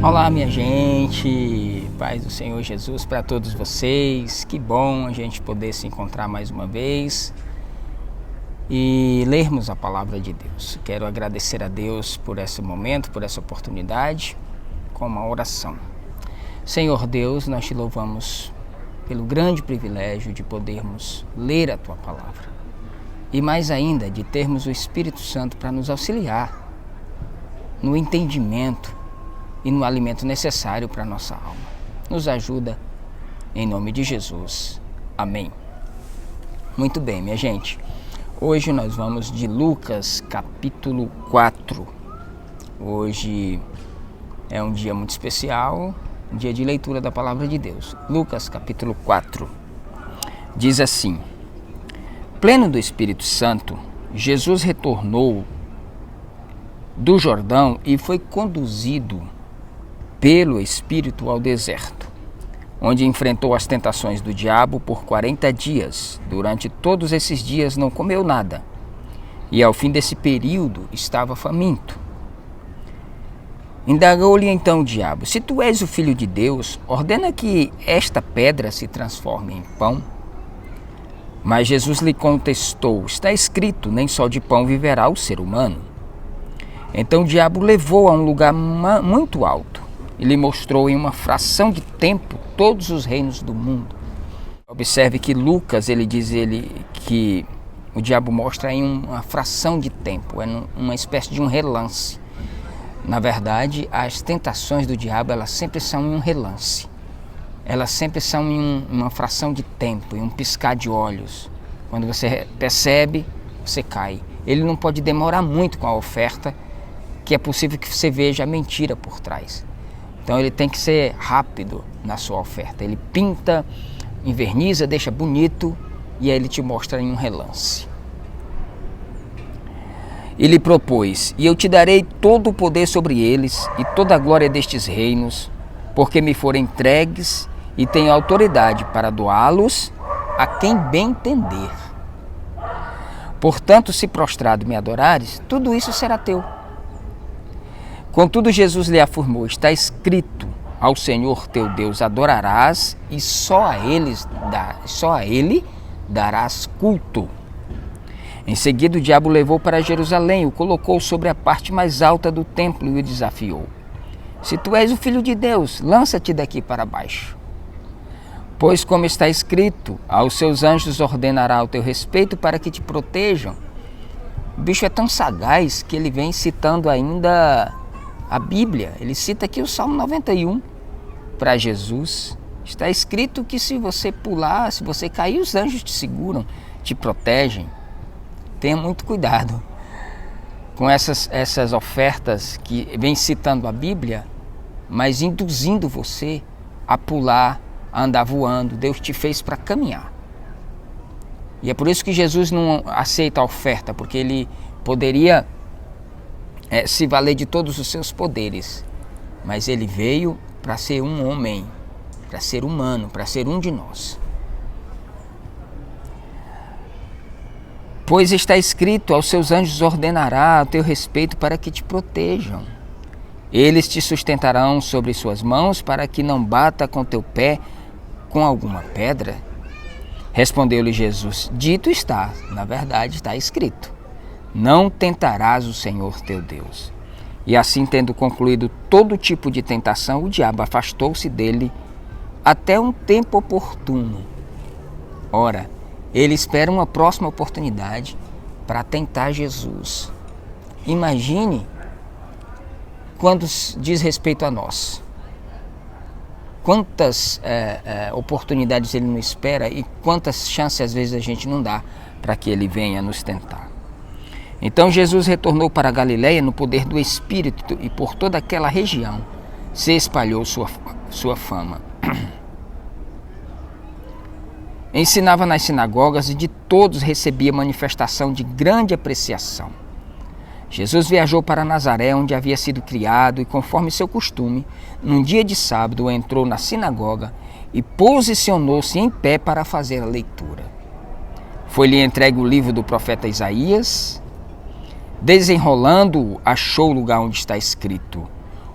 Olá, minha gente, paz do Senhor Jesus para todos vocês. Que bom a gente poder se encontrar mais uma vez e lermos a palavra de Deus. Quero agradecer a Deus por esse momento, por essa oportunidade, com uma oração. Senhor Deus, nós te louvamos pelo grande privilégio de podermos ler a tua palavra e mais ainda de termos o Espírito Santo para nos auxiliar no entendimento e no alimento necessário para a nossa alma. Nos ajuda, em nome de Jesus. Amém. Muito bem, minha gente. Hoje nós vamos de Lucas, capítulo 4. Hoje é um dia muito especial, um dia de leitura da palavra de Deus. Lucas, capítulo 4. Diz assim: Pleno do Espírito Santo, Jesus retornou do Jordão e foi conduzido pelo Espírito ao deserto, onde enfrentou as tentações do diabo por 40 dias. Durante todos esses dias não comeu nada, e ao fim desse período estava faminto. Indagou-lhe então o diabo: Se tu és o Filho de Deus, ordena que esta pedra se transforme em pão. Mas Jesus lhe contestou: Está escrito, nem só de pão viverá o ser humano. Então o diabo o levou a um lugar muito alto e lhe mostrou em uma fração de tempo todos os reinos do mundo. Observe que Lucas, ele diz que o diabo mostra em uma fração de tempo, é uma espécie de um relance. Na verdade, as tentações do diabo, elas sempre são em um relance. Elas sempre são em uma fração de tempo, em um piscar de olhos. Quando você percebe, você cai. Ele não pode demorar muito com a oferta, que é possível que você veja a mentira por trás. Então ele tem que ser rápido na sua oferta. Ele pinta, enverniza, deixa bonito e aí ele te mostra em um relance. Ele propôs: E eu te darei todo o poder sobre eles e toda a glória destes reinos, porque me foram entregues e tenho autoridade para doá-los a quem bem entender. Portanto, se prostrado me adorares, tudo isso será teu. Contudo, Jesus lhe afirmou: Está escrito, ao Senhor teu Deus adorarás e só a Ele darás culto. Em seguida, o diabo o levou para Jerusalém, o colocou sobre a parte mais alta do templo e o desafiou: Se tu és o Filho de Deus, lança-te daqui para baixo. Pois, como está escrito, aos seus anjos ordenará ao teu respeito para que te protejam. O bicho é tão sagaz que ele vem citando ainda a Bíblia. Ele cita aqui o Salmo 91 para Jesus. Está escrito que se você pular, se você cair, os anjos te seguram, te protegem. Tenha muito cuidado com essas ofertas que vem citando a Bíblia, mas induzindo você a pular, a andar voando. Deus te fez para caminhar. E é por isso que Jesus não aceita a oferta, porque ele poderia se valer de todos os seus poderes, mas ele veio para ser um homem, para ser humano, para ser um de nós. Pois está escrito, aos seus anjos ordenará a teu respeito para que te protejam. Eles te sustentarão sobre suas mãos para que não bata com teu pé com alguma pedra. Respondeu-lhe Jesus: Dito está, na verdade está escrito: Não tentarás o Senhor teu Deus. E assim, tendo concluído todo tipo de tentação, o diabo afastou-se dele até um tempo oportuno. Ora, ele espera uma próxima oportunidade para tentar Jesus. Imagine quando diz respeito a nós. Quantas oportunidades ele não espera e quantas chances às vezes a gente não dá para que ele venha nos tentar. Então Jesus retornou para a Galileia no poder do Espírito e por toda aquela região se espalhou sua fama. Ensinava nas sinagogas e de todos recebia manifestação de grande apreciação. Jesus viajou para Nazaré, onde havia sido criado, e conforme seu costume, num dia de sábado entrou na sinagoga e posicionou-se em pé para fazer a leitura. Foi-lhe entregue o livro do profeta Isaías. Desenrolando-o, achou o lugar onde está escrito: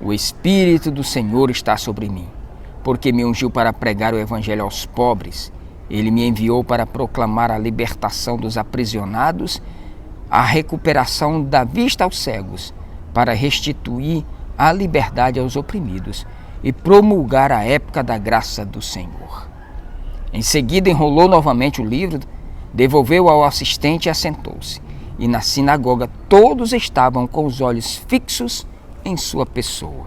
O Espírito do Senhor está sobre mim, porque me ungiu para pregar o evangelho aos pobres. Ele me enviou para proclamar a libertação dos aprisionados, a recuperação da vista aos cegos, para restituir a liberdade aos oprimidos e promulgar a época da graça do Senhor. Em seguida, enrolou novamente o livro, devolveu ao assistente e assentou-se. E na sinagoga todos estavam com os olhos fixos em sua pessoa.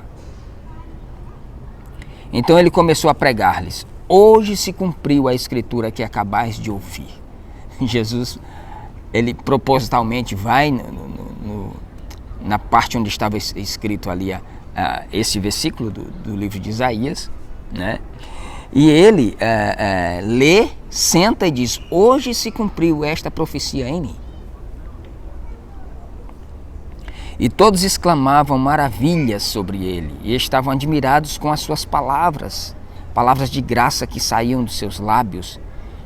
Então ele começou a pregar-lhes: hoje se cumpriu a escritura que acabais de ouvir. Jesus, ele propositalmente vai na parte onde estava escrito ali esse versículo do livro de Isaías, né? E ele lê, senta e diz: hoje se cumpriu esta profecia em mim. E todos exclamavam maravilhas sobre ele e estavam admirados com as suas palavras de graça que saíam dos seus lábios,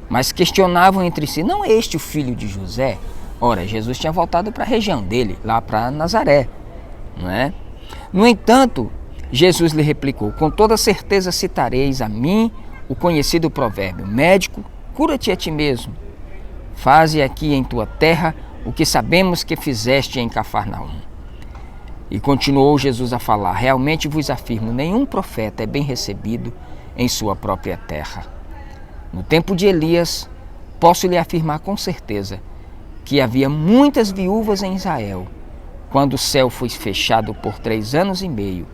mas questionavam entre si: não é este o filho de José? Ora, Jesus tinha voltado para a região dele, lá para Nazaré, não é? No entanto, Jesus lhe replicou: com toda certeza citareis a mim o conhecido provérbio: médico, cura-te a ti mesmo. Faze aqui em tua terra o que sabemos que fizeste em Cafarnaum. E continuou Jesus a falar: realmente vos afirmo, nenhum profeta é bem recebido em sua própria terra. No tempo de Elias, posso lhe afirmar com certeza que havia muitas viúvas em Israel, quando o céu foi fechado por 3 anos e meio,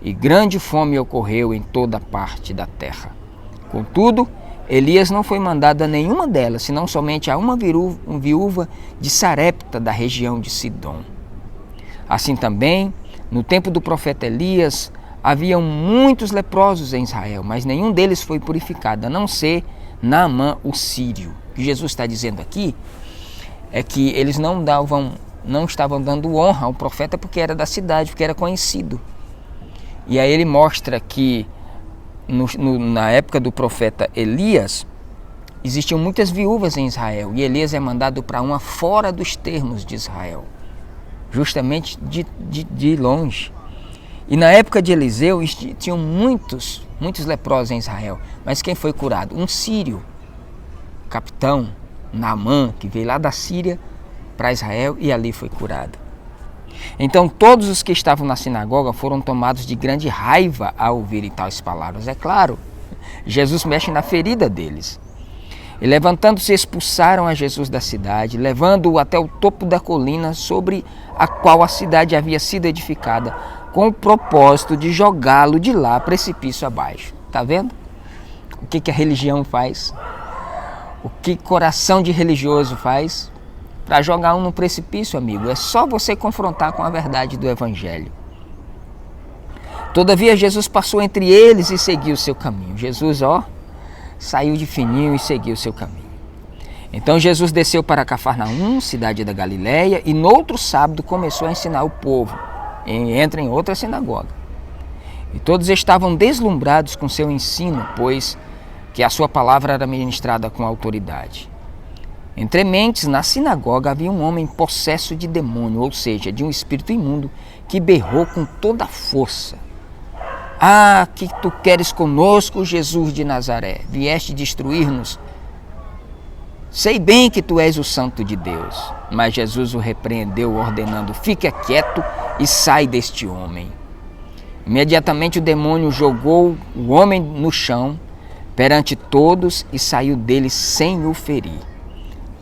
e grande fome ocorreu em toda parte da terra. Contudo, Elias não foi mandado a nenhuma delas, senão somente a uma viúva de Sarepta, da região de Sidom. Assim também, no tempo do profeta Elias, haviam muitos leprosos em Israel, mas nenhum deles foi purificado, a não ser Naamã, o sírio. O que Jesus está dizendo aqui é que eles não estavam dando honra ao profeta porque era da cidade, porque era conhecido. E aí ele mostra que na época do profeta Elias, existiam muitas viúvas em Israel, e Elias é mandado para uma fora dos termos de Israel, justamente de longe. E na época de Eliseu, tinham muitos leprosos em Israel, mas quem foi curado? Um sírio, capitão Naamã, que veio lá da Síria para Israel e ali foi curado. Então todos os que estavam na sinagoga foram tomados de grande raiva ao ouvirem tais palavras. É claro, Jesus mexe na ferida deles. E levantando-se, expulsaram a Jesus da cidade, levando-o até o topo da colina sobre a qual a cidade havia sido edificada, com o propósito de jogá-lo de lá precipício abaixo. Está vendo? O que a religião faz? O que coração de religioso faz? Para jogar um no precipício, amigo, é só você confrontar com a verdade do Evangelho. Todavia, Jesus passou entre eles e seguiu o seu caminho. Jesus, saiu de fininho e seguiu o seu caminho. Então Jesus desceu para Cafarnaum, cidade da Galileia, e no outro sábado começou a ensinar o povo. Entra em outra sinagoga. E todos estavam deslumbrados com seu ensino, pois que a sua palavra era ministrada com autoridade. Entre mentes, na sinagoga havia um homem possesso de demônio, ou seja, de um espírito imundo, que berrou com toda a força: ah, que tu queres conosco, Jesus de Nazaré? Vieste destruir-nos? Sei bem que tu és o Santo de Deus. Mas Jesus o repreendeu, ordenando: fique quieto e sai deste homem. Imediatamente o demônio jogou o homem no chão perante todos e saiu dele sem o ferir.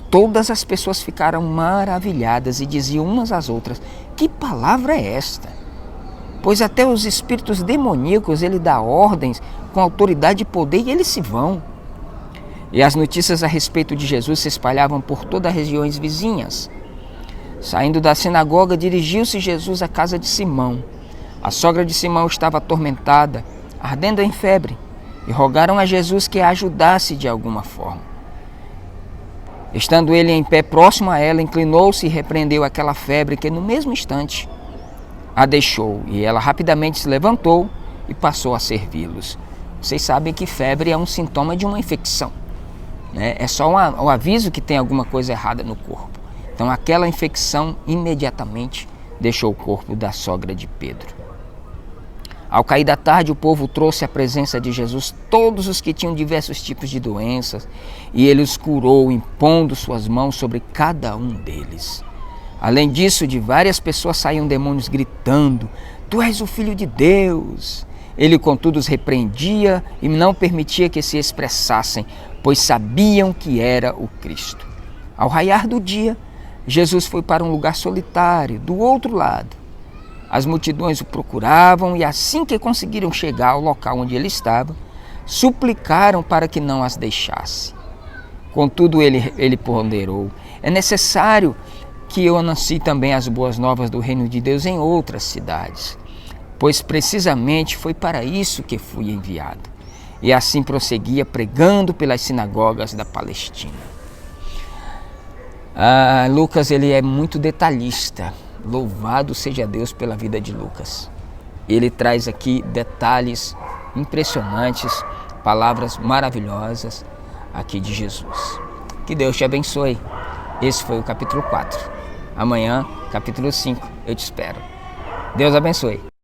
Todas as pessoas ficaram maravilhadas e diziam umas às outras: que palavra é esta? Pois até os espíritos demoníacos ele dá ordens com autoridade e poder e eles se vão. E as notícias a respeito de Jesus se espalhavam por todas as regiões vizinhas. Saindo da sinagoga, dirigiu-se Jesus à casa de Simão. A sogra de Simão estava atormentada, ardendo em febre, e rogaram a Jesus que a ajudasse de alguma forma. Estando ele em pé próximo a ela, inclinou-se e repreendeu aquela febre que no mesmo instante a deixou, e ela rapidamente se levantou e passou a servi-los. Vocês sabem que febre é um sintoma de uma infecção, né? É só um aviso que tem alguma coisa errada no corpo. Então aquela infecção imediatamente deixou o corpo da sogra de Pedro. Ao cair da tarde, o povo trouxe à presença de Jesus todos os que tinham diversos tipos de doenças, e ele os curou, impondo suas mãos sobre cada um deles. Além disso, de várias pessoas saíam demônios gritando: Tu és o Filho de Deus! Ele, contudo, os repreendia e não permitia que se expressassem, pois sabiam que era o Cristo. Ao raiar do dia, Jesus foi para um lugar solitário, do outro lado. As multidões o procuravam e, assim que conseguiram chegar ao local onde ele estava, suplicaram para que não as deixasse. Contudo, ele ponderou: é necessário que eu anuncie também as boas novas do reino de Deus em outras cidades, pois precisamente foi para isso que fui enviado. E assim prosseguia pregando pelas sinagogas da Palestina. Lucas, ele é muito detalhista. Louvado seja Deus pela vida de Lucas. Ele traz aqui detalhes impressionantes, palavras maravilhosas aqui de Jesus. Que Deus te abençoe. Esse foi o capítulo 4. Amanhã, capítulo 5, eu te espero. Deus abençoe.